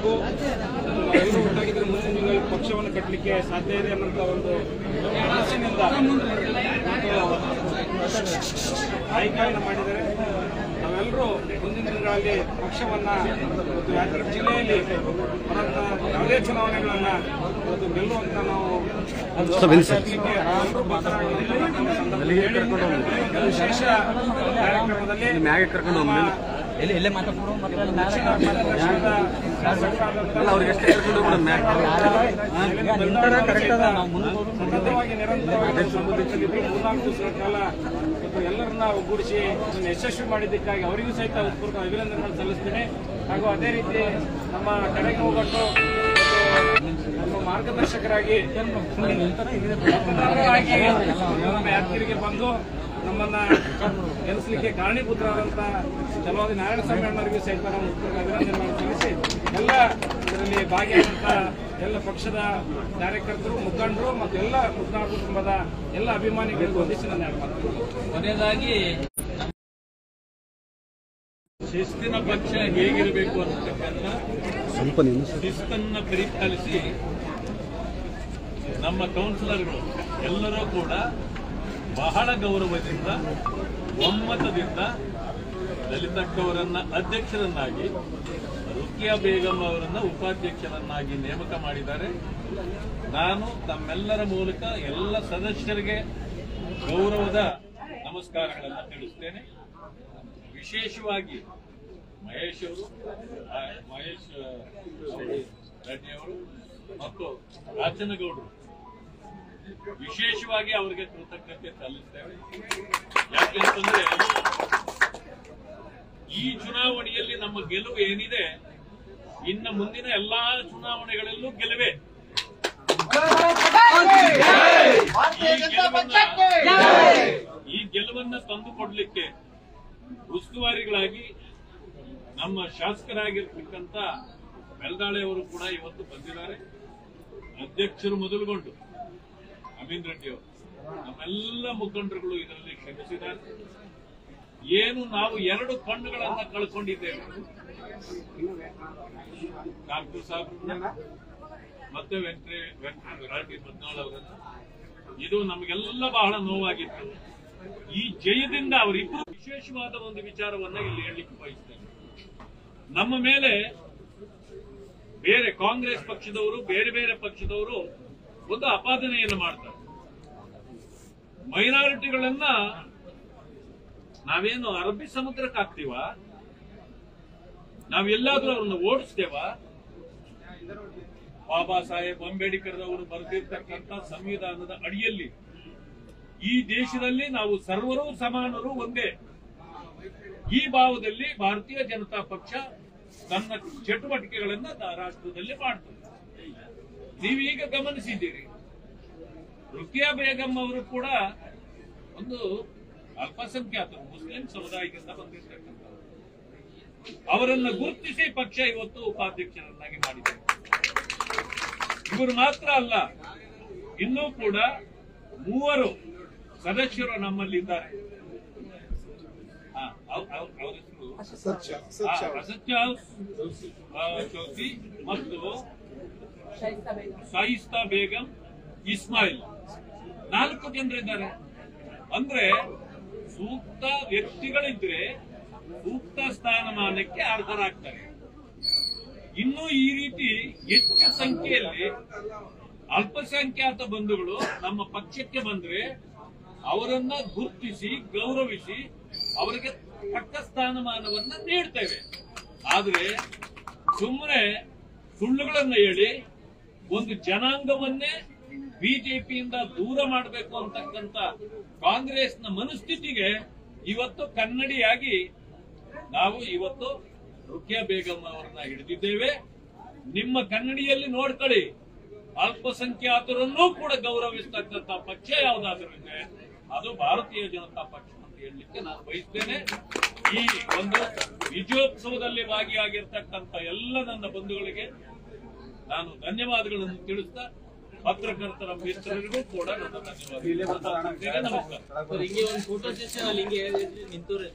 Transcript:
ಎಲ್ಲರೂ ಒಟ್ಟಾಗಿದ್ರೆ ಮುಂದಿನ ದಿನಗಳಲ್ಲಿ ಪಕ್ಷವನ್ನು ಕಟ್ಟಲಿಕ್ಕೆ ಸಾಧ್ಯ ಇದೆ ಅನ್ನೋಂಥ ಒಂದು ಮನಸ್ಸಿನಿಂದ ಆಯ್ಕೆಯನ್ನು ಮಾಡಿದರೆ ನಾವೆಲ್ಲರೂ ಮುಂದಿನ ದಿನಗಳಲ್ಲಿ ಪಕ್ಷವನ್ನು ಮತ್ತು ಯಾದಗಿರಿ ಜಿಲ್ಲೆಯಲ್ಲಿ ಬರುವಂಥ ಯಾವುದೇ ಚುನಾವಣೆಗಳನ್ನು ಇವತ್ತು ಗೆಲ್ಲುವಂತ ನಾವು ವಿಶೇಷ ಕಾರ್ಯಕ್ರಮದಲ್ಲಿ ಸತತವಾಗಿ ನಿರಂತರವಾಗಿ ಮೂರ್ನಾಲ್ಕು ದಿವಸಗಳ ಕಾಲ ಎಲ್ಲರನ್ನ ಒಗ್ಗೂಡಿಸಿ ಯಶಸ್ವಿ ಮಾಡಿದ್ದಕ್ಕಾಗಿ ಅವರಿಗೂ ಸಹಿತ ಉತ್ಪೂರ್ಣ ಅಭಿನಂದನೆಗಳನ್ನು ಸಲ್ಲಿಸ್ತೇನೆ. ಹಾಗೂ ಅದೇ ರೀತಿ ನಮ್ಮ ಕಡೆಗೆ ಹೋಗಟ್ಟು ನಮ್ಮ ಮಾರ್ಗದರ್ಶಕರಾಗಿ ಯಾದಗಿರಿಗೆ ಬಂದು ನಮ್ಮನ್ನ ಗೆಲ್ಲಿಸಲಿಕ್ಕೆ ಕಾರಣೀಭೂತರಾದಂಥ ಚಲವಾದಿ ನಾರಾಯಣಸ್ವಾಮಿ ಅಣ್ಣವರಿಗೂ ಸಹಿತ ನಾವು ಅಭಿನಂದನೆಗಳನ್ನು ಸಲ್ಲಿಸಿ ಎಲ್ಲ ಇದರಲ್ಲಿ ಭಾಗಿಯಾದಂಥ ಎಲ್ಲ ಪಕ್ಷದ ಕಾರ್ಯಕರ್ತರು, ಮುಖಂಡರು ಮತ್ತು ಎಲ್ಲ ಮುದ್ನಾಳ್ ಕುಟುಂಬದ ಎಲ್ಲ ಅಭಿಮಾನಿಗಳಿಗೂ ವಂದಿಸಿ ನಾನು ಕೊನೆಯದಾಗಿ ಶಿಸ್ತಿನ ಪಕ್ಷ ಹೇಗಿರಬೇಕು ಅನ್ನತಕ್ಕಂಥ ಶಿಸ್ತನ್ನ ಪರಿಪಾಲಿಸಿ ನಮ್ಮ ಕೌನ್ಸಿಲರ್ಗಳು ಎಲ್ಲರೂ ಕೂಡ ಬಹಳ ಗೌರವದಿಂದ ಒಮ್ಮತದಿಂದ ಲಲಿತಕ್ಕವರನ್ನ ಅಧ್ಯಕ್ಷರನ್ನಾಗಿ, ರುಕಿಯಾ ಬೇಗಂ ಅವರನ್ನ ಉಪಾಧ್ಯಕ್ಷರನ್ನಾಗಿ ನೇಮಕ ಮಾಡಿದ್ದಾರೆ. ನಾನು ತಮ್ಮೆಲ್ಲರ ಮೂಲಕ ಎಲ್ಲ ಸದಸ್ಯರಿಗೆ ಗೌರವದ ನಮಸ್ಕಾರಗಳನ್ನು ತಿಳಿಸ್ತೇನೆ. ವಿಶೇಷವಾಗಿ ಮಹೇಶ್ ರೆಡ್ಡಿ ಅವರು ಮತ್ತು ರಾಜನಗೌಡರು ವಿಶೇಷವಾಗಿ ಅವರಿಗೆ ಕೃತಜ್ಞತೆ ಸಲ್ಲಿಸ್ತೇವೆ. ಯಾಕೆಂತಂದ್ರೆ ಈ ಚುನಾವಣೆಯಲ್ಲಿ ನಮ್ಮ ಗೆಲುವು ಏನಿದೆ, ಇನ್ನು ಮುಂದಿನ ಎಲ್ಲಾ ಚುನಾವಣೆಗಳಲ್ಲೂ ಗೆಲುವೆ. ಈ ಗೆಲುವನ್ನ ತಂದುಕೊಡ್ಲಿಕ್ಕೆ ಉಸ್ತುವಾರಿಗಳಾಗಿ ನಮ್ಮ ಶಾಸಕರಾಗಿರ್ತಕ್ಕಂಥ ಬೆಲ್ದಾಳೆ ಅವರು ಕೂಡ ಇವತ್ತು ಬಂದಿದ್ದಾರೆ. ಅಧ್ಯಕ್ಷರು ಮೊದಲುಗೊಂಡು ಅಮೀನ್ ರೆಡ್ಡಿ ಅವರು, ನಮ್ಮೆಲ್ಲ ಮುಖಂಡರುಗಳು ಇದರಲ್ಲಿ ಶ್ರಮಿಸಿದ್ದಾರೆ. ಏನು ನಾವು 2 ಕಣ್ಣುಗಳನ್ನ ಕಳ್ಕೊಂಡಿದ್ದೇವೆ, ಡಾಕ್ಟರ್ ಸಾಹೇಬ್ರನ್ನ ಮತ್ತೆ ವೆಂಕಟರಾಟಿ ಮದ್ನಾಳ್ ಅವರನ್ನ. ಇದು ನಮಗೆಲ್ಲ ಬಹಳ ನೋವಾಗಿತ್ತು. ಈ ಜಯದಿಂದ ಅವರಿಬ್ಬರು ವಿಶೇಷವಾದ ಒಂದು ವಿಚಾರವನ್ನ ಇಲ್ಲಿ ಹೇಳಲಿಕ್ಕೆ ಬಯಸ್ತೇನೆ. ನಮ್ಮ ಮೇಲೆ ಬೇರೆ ಕಾಂಗ್ರೆಸ್ ಪಕ್ಷದವರು, ಬೇರೆ ಬೇರೆ ಪಕ್ಷದವರು ಒಂದು ಅಪಾದನೆಯನ್ನು ಮಾಡ್ತಾರೆ. ಮೈನಾರಿಟಿಗಳನ್ನ ನಾವೇನು ಅರಬ್ಬಿ ಸಮುದ್ರಕ್ಕೆ ಹಾಕ್ತೀವ, ನಾವೆಲ್ಲಾದ್ರೂ ಅವ್ರನ್ನ ಓಡಿಸ್ತೇವ? ಬಾಬಾ ಸಾಹೇಬ್ ಅಂಬೇಡ್ಕರ್ ಅವರು ಬರೆದಿರ್ತಕ್ಕಂಥ ಸಂವಿಧಾನದ ಅಡಿಯಲ್ಲಿ ಈ ದೇಶದಲ್ಲಿ ನಾವು ಸರ್ವರೂ ಸಮಾನರು ಒಂದೇ, ಈ ಭಾವದಲ್ಲಿ ಭಾರತೀಯ ಜನತಾ ಪಕ್ಷ ತನ್ನ ಚಟುವಟಿಕೆಗಳನ್ನ ರಾಷ್ಟ್ರದಲ್ಲಿ ಮಾಡ್ತದೆ. ನೀವೀಗ ಗಮನಿಸಿದ್ದೀರಿ, ರುಕಿಯಾ ಬೇಗಂ ಅವರು ಕೂಡ ಒಂದು ಅಲ್ಪಸಂಖ್ಯಾತರು, ಮುಸ್ಲಿಂ ಸಮುದಾಯದಿಂದ ಬಂದಿರತಕ್ಕಂಥ ಅವರನ್ನ ಗುರುತಿಸಿ ಪಕ್ಷ ಇವತ್ತು ಉಪಾಧ್ಯಕ್ಷರನ್ನಾಗಿ ಮಾಡಿದೆ. ಇವರು ಮಾತ್ರ ಅಲ್ಲ, ಇನ್ನೂ ಕೂಡ 3 ಸದಸ್ಯರು ನಮ್ಮಲ್ಲಿದ್ದಾರೆ. ಅವರ ಹೆಸರು ಅಸತ್ಯ ಚೌಧರಿ ಮತ್ತು ಶಾಯಿಸ್ತಾ ಬೇಗಂ, ಇಸ್ಮಾಯಿಲ್, 4 ಜನರಿದ್ದಾರೆ. ಅಂದ್ರೆ ಸೂಕ್ತ ವ್ಯಕ್ತಿಗಳಿದ್ರೆ ಸೂಕ್ತ ಸ್ಥಾನಮಾನಕ್ಕೆ ಅರ್ಹರಾಗ್ತಾರೆ. ಇನ್ನು ಈ ರೀತಿ ಹೆಚ್ಚು ಸಂಖ್ಯೆಯಲ್ಲಿ ಅಲ್ಪಸಂಖ್ಯಾತ ಬಂಧುಗಳು ನಮ್ಮ ಪಕ್ಷಕ್ಕೆ ಬಂದ್ರೆ ಅವರನ್ನ ಗುರುತಿಸಿ ಗೌರವಿಸಿ ಅವರಿಗೆ ತಕ್ಕ ಸ್ಥಾನಮಾನವನ್ನ ನೀಡ್ತೇವೆ. ಆದ್ರೆ ಸುಮ್ಮನೆ ಸುಳ್ಳುಗಳನ್ನ ಹೇಳಿ ಒಂದು ಜನಾಂಗವನ್ನೇ ಬಿಜೆಪಿಯಿಂದ ದೂರ ಮಾಡಬೇಕು ಅಂತಕ್ಕಂಥ ಕಾಂಗ್ರೆಸ್ನ ಮನಸ್ಥಿತಿಗೆ ಇವತ್ತು ಕನ್ನಡಿಯಾಗಿ ನಾವು ಇವತ್ತು ರುಕಿಯಾ ಬೇಗಂ ಅವರನ್ನ ಹಿಡಿದಿದ್ದೇವೆ. ನಿಮ್ಮ ಕನ್ನಡಿಯಲ್ಲಿ ನೋಡ್ಕೊಳ್ಳಿ, ಅಲ್ಪಸಂಖ್ಯಾತರನ್ನೂ ಕೂಡ ಗೌರವಿಸ್ತಕ್ಕಂಥ ಪಕ್ಷ ಯಾವುದಾದ್ರೂ ಇದೆ ಅದು ಭಾರತೀಯ ಜನತಾ ಪಕ್ಷ ಅಂತ ಹೇಳಲಿಕ್ಕೆ ನಾನು ಬಯಸ್ತೇನೆ. ಈ ಒಂದು ವಿಜಯೋತ್ಸವದಲ್ಲಿ ಭಾಗಿಯಾಗಿರ್ತಕ್ಕಂಥ ಎಲ್ಲ ನನ್ನ ಬಂಧುಗಳಿಗೆ ನಾನು ಧನ್ಯವಾದಗಳನ್ನು ತಿಳಿಸ್ತಾ ಪತ್ರಕರ್ತರ ಮಿತ್ರರಿಗೂ ಕೂಡ ನನ್ನ ಧನ್ಯವಾದ. ನಮಸ್ಕಾರ. ಹಿಂಗೆ ಒಂದು ಫೋಟೋ ಸೆಷನ್ ಅಲ್ಲಿ ಹಿಂಗೆ ನಿಂತವ್ರೆ.